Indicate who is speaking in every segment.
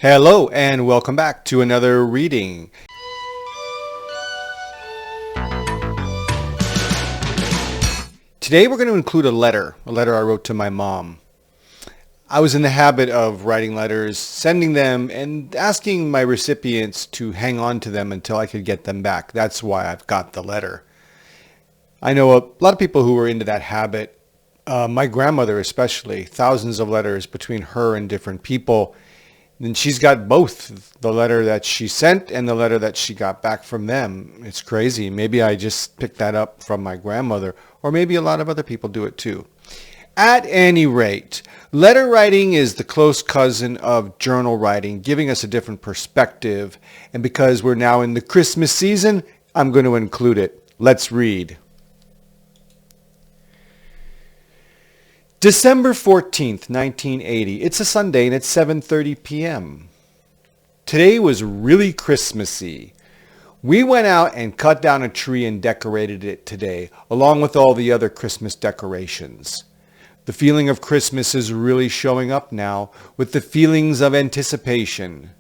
Speaker 1: Hello and welcome back to another reading. Today we're going to include a letter I wrote to my mom. I was in the habit of writing letters, sending them, and asking my recipients to hang on to them until I could get them back. That's why I've got the letter. I know a lot of people who were into that habit. My grandmother especially, thousands of letters between her and different people. And she's got both the letter that she sent and the letter that she got back from them. It's crazy. Maybe I just picked that up from my grandmother, or maybe a lot of other people do it too. At any rate, letter writing is the close cousin of journal writing, giving us a different perspective. And because we're now in the Christmas season, I'm going to include it. Let's read. December 14th, 1980. It's a Sunday and it's 7:30 p.m. Today was really Christmassy. We went out and cut down a tree and decorated it today, along with all the other Christmas decorations. The feeling of Christmas is really showing up now with the feelings of anticipation.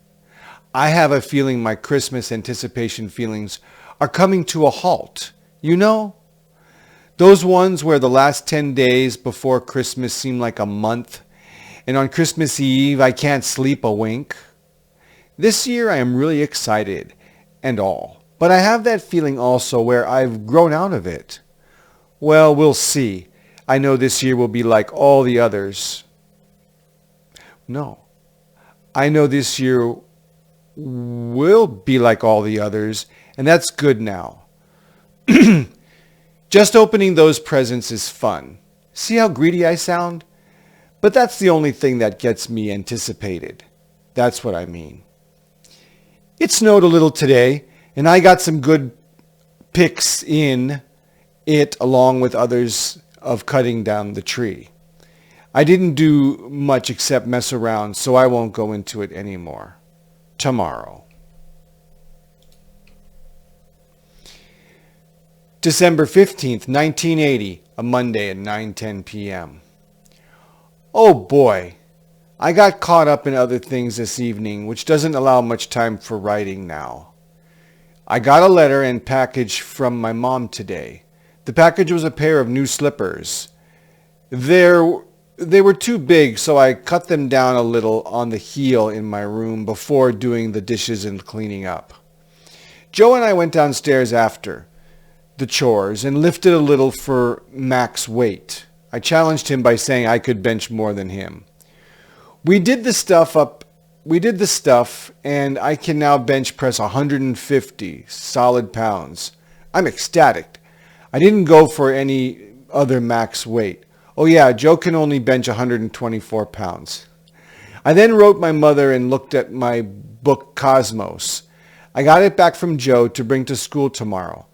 Speaker 1: I have a feeling my Christmas anticipation feelings are coming to a halt. You know? Those ones where the last 10 days before Christmas seem like a month, and on Christmas Eve I can't sleep a wink. This year I am really excited and all, but I have that feeling also where I've grown out of it. Well, we'll see. I know this year will be like all the others. No, I know this year will be like all the others, and that's good now. Just opening those presents is fun. See how greedy I sound? But that's the only thing that gets me anticipated. That's what I mean. It snowed a little today, and I got some good pics in it along with others of cutting down the tree. I didn't do much except mess around, so I won't go into it anymore. Tomorrow. December 15th, 1980, a Monday at 9:10 p.m. Oh boy, I got caught up in other things this evening, which doesn't allow much time for writing now. I got a letter and package from my mom today. The package was a pair of new slippers. They were too big, so I cut them down a little on the heel in my room before doing the dishes and cleaning up. Joe and I went downstairs after the chores and lifted a little for Mac's weight. I challenged him by saying I could bench more than him. We did the stuff and I can now bench press 150 solid pounds. I'm ecstatic. I didn't go for any other max weight. Oh yeah, Joe can only bench 124 pounds. I then wrote my mother and looked at my book Cosmos. I got it back from Joe to bring to school tomorrow.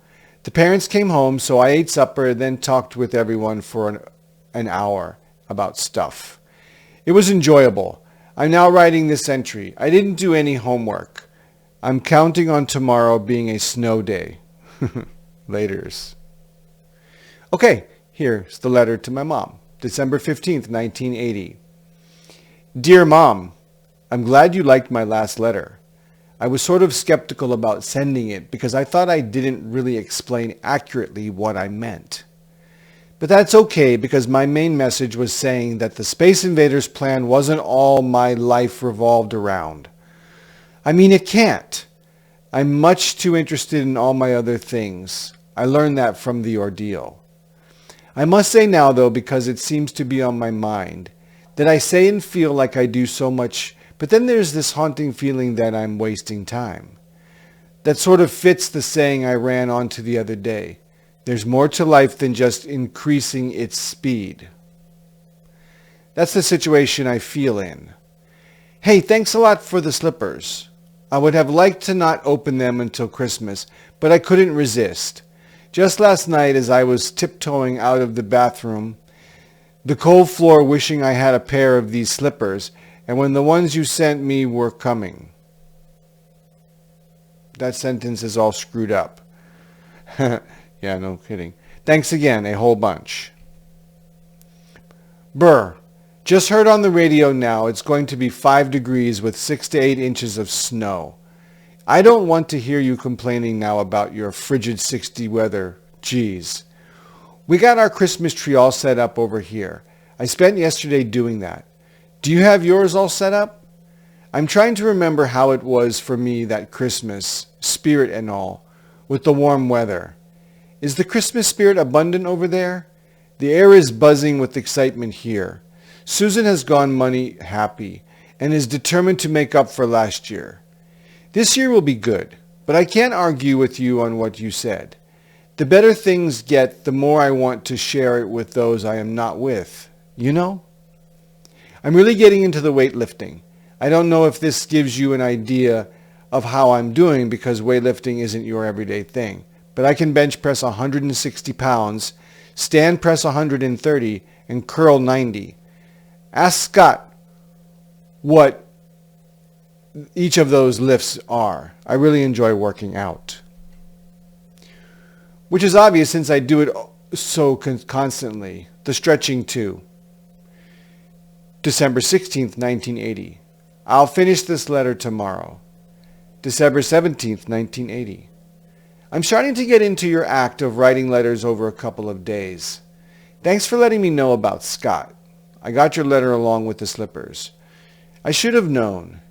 Speaker 1: The parents came home, so I ate supper, then talked with everyone for an hour about stuff. It was enjoyable. I'm now writing this entry. I didn't do any homework. I'm counting on tomorrow being a snow day. Laters. Okay, here's the letter to my mom. December 15th, 1980. Dear Mom, I'm glad you liked my last letter. I was sort of skeptical about sending it because I thought I didn't really explain accurately what I meant. But that's okay because my main message was saying that the Space Invaders plan wasn't all my life revolved around. I mean, it can't. I'm much too interested in all my other things. I learned that from the ordeal. I must say now, though, because it seems to be on my mind, that I say and feel like I do so much, but then there's this haunting feeling that I'm wasting time. That sort of fits the saying I ran onto the other day. There's more to life than just increasing its speed. That's the situation I feel in. Hey, thanks a lot for the slippers. I would have liked to not open them until Christmas, but I couldn't resist. Just last night as I was tiptoeing out of the bathroom, the cold floor wishing I had a pair of these slippers, and when the ones you sent me were coming. That sentence is all screwed up. Yeah, no kidding. Thanks again, a whole bunch. Brr, Just heard on the radio now it's going to be 5 degrees with 6 to 8 inches of snow. I don't want to hear you complaining now about your frigid 60 weather. Geez. We got our Christmas tree all set up over here. I spent yesterday doing that. Do you have yours all set up? I'm trying to remember how it was for me that Christmas, spirit and all, with the warm weather. Is the Christmas spirit abundant over there? The air is buzzing with excitement here. Susan has gone money happy and is determined to make up for last year. This year will be good, but I can't argue with you on what you said. The better things get, the more I want to share it with those I am not with. You know? I'm really getting into the weightlifting. I don't know if this gives you an idea of how I'm doing because weightlifting isn't your everyday thing. But I can bench press 160 pounds, stand press 130, and curl 90. Ask Scott what each of those lifts are. I really enjoy working out. Which is obvious since I do it so constantly. The stretching too. December 16th, 1980. I'll finish this letter tomorrow. December 17th, 1980. I'm starting to get into your act of writing letters over a couple of days. Thanks for letting me know about Scott. I got your letter along with the slippers. I should have known.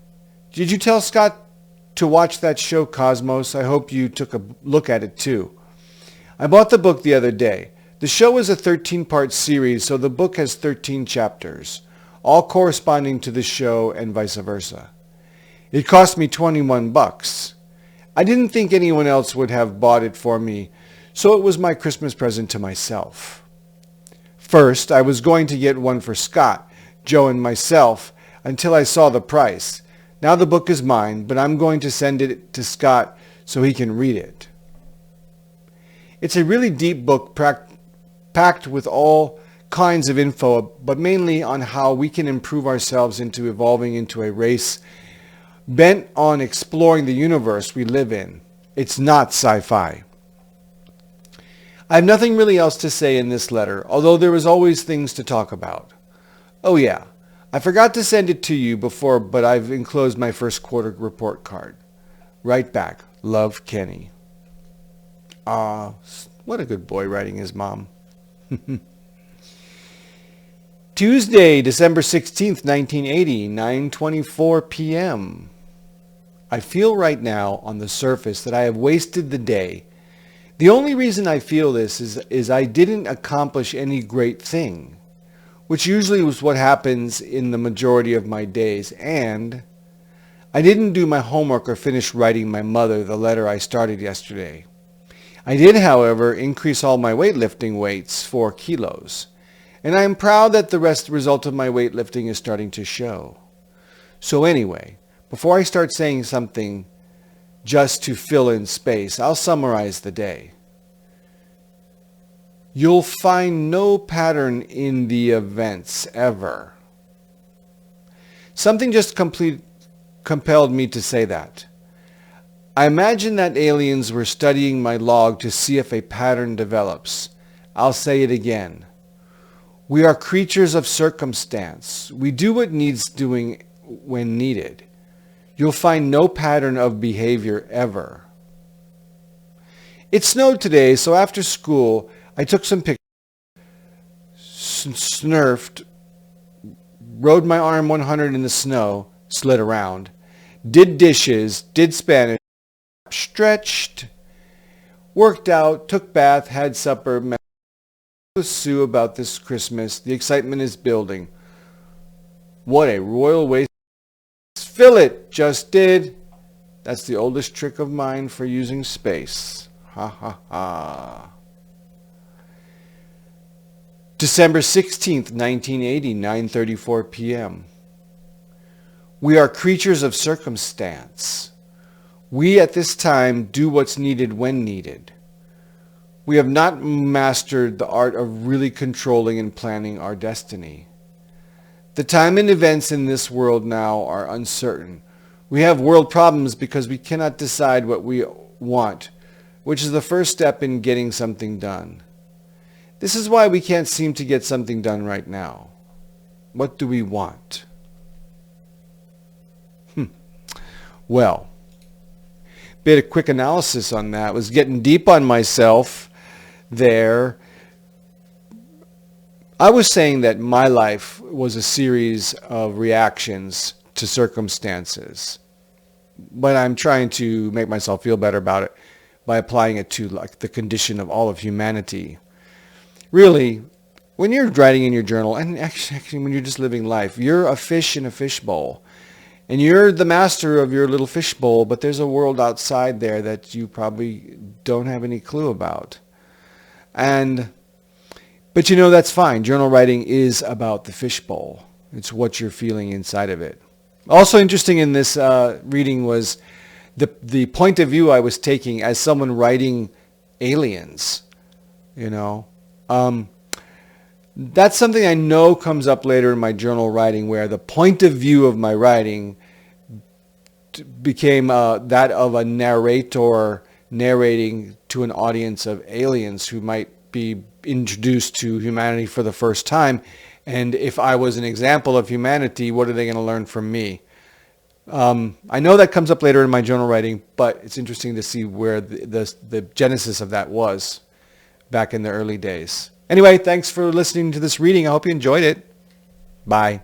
Speaker 1: Did you tell Scott to watch that show Cosmos? I hope you took a look at it too. I bought the book the other day. The show is a 13-part series, so the book has 13 chapters, all corresponding to the show and vice versa. It cost me $21. I didn't think anyone else would have bought it for me, so it was my Christmas present to myself. First, I was going to get one for Scott, Joe, and myself until I saw the price. Now the book is mine, but I'm going to send it to Scott so he can read it. It's a really deep book packed with all kinds of info, but mainly on how we can improve ourselves into evolving into a race bent on exploring the universe we live in. It's not sci-fi. I have nothing really else to say in this letter, although there is always things to talk about. Oh yeah, I forgot to send it to you before, but I've enclosed my first quarter report card. Right back. Love, Kenny. What a good boy writing his mom. Tuesday, December 16th, 1980, 9:24 p.m. I feel right now on the surface that I have wasted the day. The only reason I feel this is I didn't accomplish any great thing, which usually was what happens in the majority of my days, and I didn't do my homework or finish writing my mother the letter I started yesterday. I did, however, increase all my weightlifting weights 4 kilos, and I am proud that the result of my weightlifting is starting to show. So anyway, before I start saying something just to fill in space, I'll summarize the day. You'll find no pattern in the events ever. Something just compelled me to say that. I imagine that aliens were studying my log to see if a pattern develops. I'll say it again. We are creatures of circumstance. We do what needs doing when needed. You'll find no pattern of behavior ever. It snowed today, so after school, I took some pictures, snurfed, rode my arm 100 in the snow, slid around, did dishes, did Spanish, stretched, worked out, took bath, had supper, met with Sue about this Christmas. The excitement is building. What a royal waste. Fill it, just did. That's the oldest trick of mine for using space. Ha ha ha. December 16th, 1980, 9:34 p.m. We are creatures of circumstance. We at this time do what's needed when needed. We have not mastered the art of really controlling and planning our destiny. The time and events in this world now are uncertain. We have world problems because we cannot decide what we want, which is the first step in getting something done. This is why we can't seem to get something done right now. What do we want? Well, bit of quick analysis on that. Was getting deep on myself there. I was saying that my life was a series of reactions to circumstances, but I'm trying to make myself feel better about it by applying it to like the condition of all of humanity. Really, when you're writing in your journal, and actually when you're just living life, you're a fish in a fishbowl. And you're the master of your little fishbowl, but there's a world outside there that you probably don't have any clue about. But that's fine. Journal writing is about the fishbowl. It's what you're feeling inside of it. Also interesting in this reading was the point of view I was taking as someone writing aliens. That's something I know comes up later in my journal writing, where the point of view of my writing became that of a narrator narrating to an audience of aliens who might be introduced to humanity for the first time. And if I was an example of humanity, what are they going to learn from me? I know that comes up later in my journal writing, but it's interesting to see where the genesis of that was back in the early days. Anyway, thanks for listening to this reading. I hope you enjoyed it. Bye.